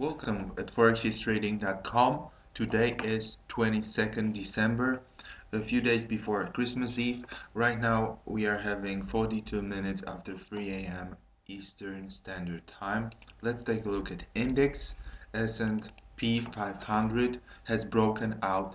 Welcome at forextrading.com. Today is 22nd December, a few days before Christmas Eve. Right now we are having 42 minutes after 3 a.m. Eastern Standard Time. Let's take a look at index. S&P 500 has broken out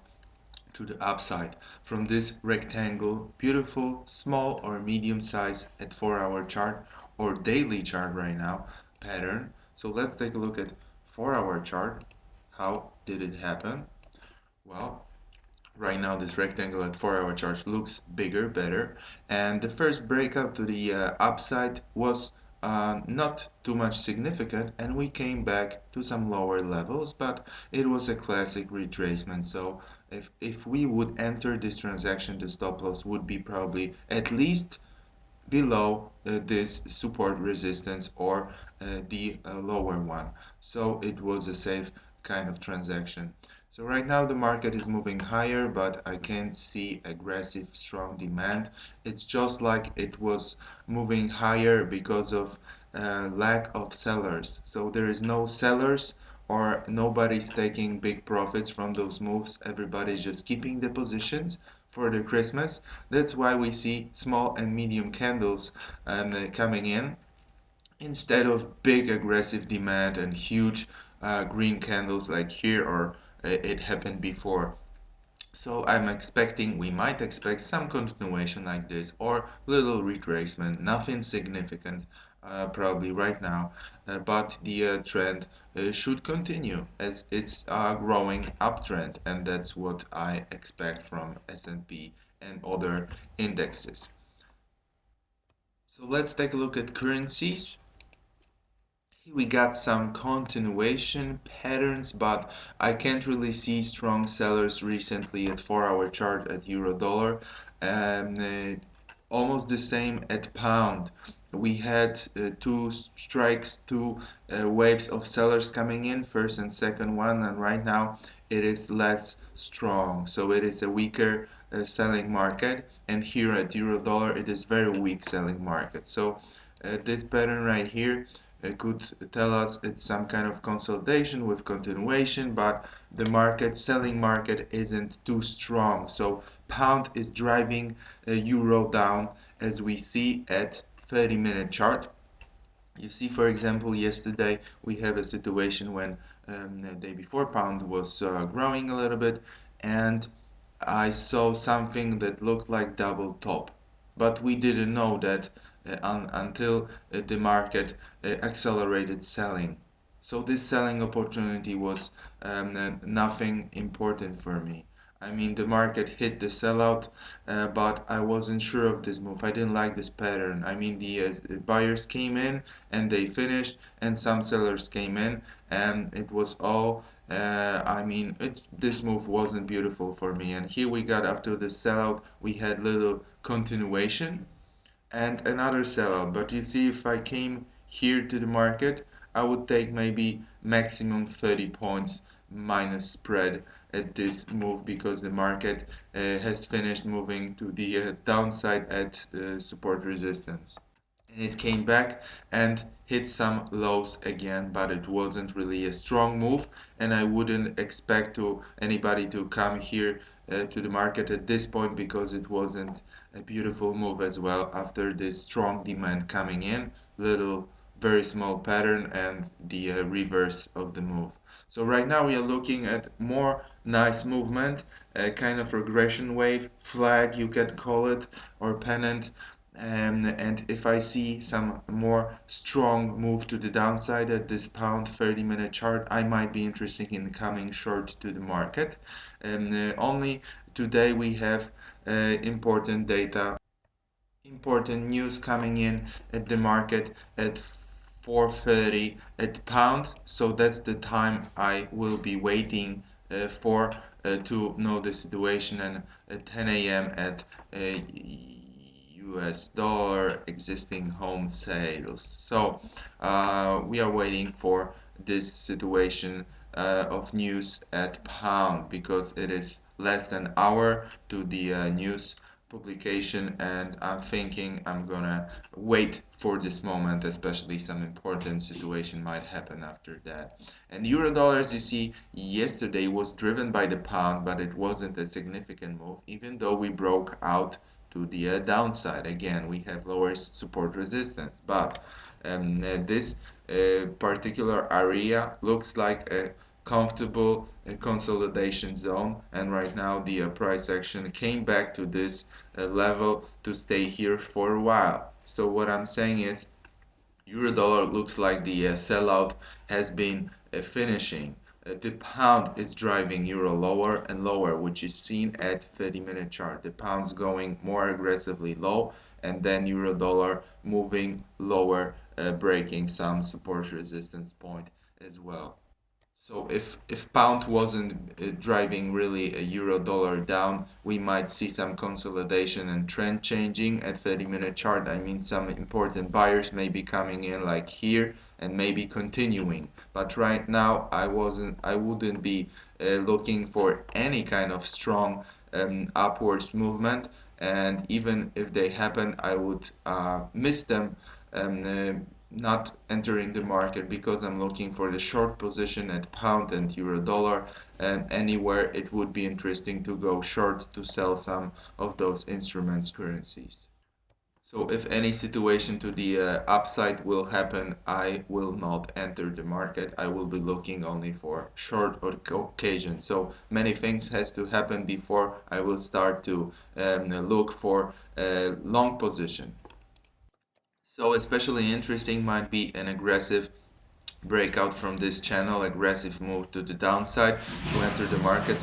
to the upside from this rectangle, beautiful small or medium size at 4-hour chart or daily chart right now pattern. So let's take a look at 4-hour chart. How did it happen? Well, right now this rectangle at 4-hour chart looks bigger, better, and the first breakout to the upside was not too much significant, and we came back to some lower levels, but it was a classic retracement. So if we would enter this transaction, the stop loss would be probably at least below this support resistance or the lower one. So it was a safe kind of transaction. So right now the market is moving higher, but I can't see aggressive strong demand. It's just like it was moving higher because of lack of sellers. So there is no sellers or nobody's taking big profits from those moves. Everybody's just keeping the positions for the Christmas. That's why we see small and medium candles coming in instead of big aggressive demand and huge green candles like here or it happened before. So we might expect some continuation like this or little retracement, nothing significant probably right now, but the trend should continue as it's a growing uptrend, and that's what I expect from S&P and other indexes. So let's take a look at currencies. We got some continuation patterns, but I can't really see strong sellers recently at 4-hour chart at euro dollar, and almost the same at pound. We had two strikes, two waves of sellers coming in, first and second one, and right now it is less strong. So it is a weaker selling market, and here at euro dollar it is very weak selling market. So this pattern right here could tell us it's some kind of consolidation with continuation, but the selling market isn't too strong. So pound is driving euro down, as we see at 30-minute chart. You see, for example, yesterday we have a situation when the day before pound was growing a little bit, and I saw something that looked like double top, but we didn't know that until the market accelerated selling. So this selling opportunity was nothing important for me. I mean, the market hit the sellout, but I wasn't sure of this move. I didn't like this pattern. I mean, the buyers came in and they finished, and some sellers came in, and it was all. This move wasn't beautiful for me. And here we got, after the sellout, we had little continuation and another sellout. But you see, if I came here to the market, I would take maybe maximum 30 points minus spread at this move, because the market has finished moving to the downside at support resistance. And it came back and hit some lows again, but it wasn't really a strong move, and I wouldn't expect anybody to come here to the market at this point, because it wasn't a beautiful move as well after this strong demand coming in, little very small pattern and the reverse of the move. So right now we are looking at more nice movement, a kind of regression wave, flag you can call it, or pennant. And if I see some more strong move to the downside at this pound 30-minute chart, I might be interested in coming short to the market. And only today we have important data, important news coming in at the market at 4:30 at pound, so that's the time I will be waiting for to know the situation, and at 10 a.m. at US dollar existing home sales. So we are waiting for this situation of news at pound, because it is less than an hour to the news publication, and I'm thinking I'm gonna wait for this moment, especially some important situation might happen after that. And euro dollar, as you see, yesterday was driven by the pound, but it wasn't a significant move, even though we broke out to the downside. Again, we have lower support resistance, but this particular area looks like a comfortable consolidation zone, and right now the price action came back to this level to stay here for a while. So what I'm saying is euro dollar looks like the sellout has been finishing. The pound is driving euro lower and lower, which is seen at 30-minute chart. The pound's going more aggressively low, and then euro dollar moving lower, breaking some support resistance point as well. So if pound wasn't driving really a euro dollar down, we might see some consolidation and trend changing at 30-minute chart. I mean, some important buyers may be coming in like here and maybe continuing. But right now, I wouldn't be looking for any kind of strong upwards movement. And even if they happen, I would miss them. Not entering the market because I'm looking for the short position at pound and euro dollar, and anywhere it would be interesting to go short to sell some of those instruments currencies. So if any situation to the upside will happen, I will not enter the market. I will be looking only for short occasion. So many things has to happen before I will start to look for a long position. So especially interesting might be an aggressive breakout from this channel, aggressive move to the downside to enter the market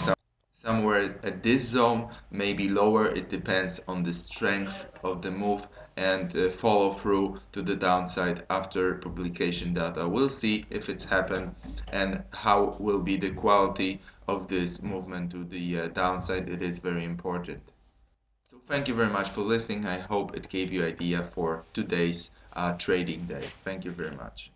somewhere at this zone, maybe lower. It depends on the strength of the move and follow through to the downside after publication data. We'll see if it's happened and how will be the quality of this movement to the downside. It is very important. So thank you very much for listening. I hope it gave you idea for today's trading day. Thank you very much.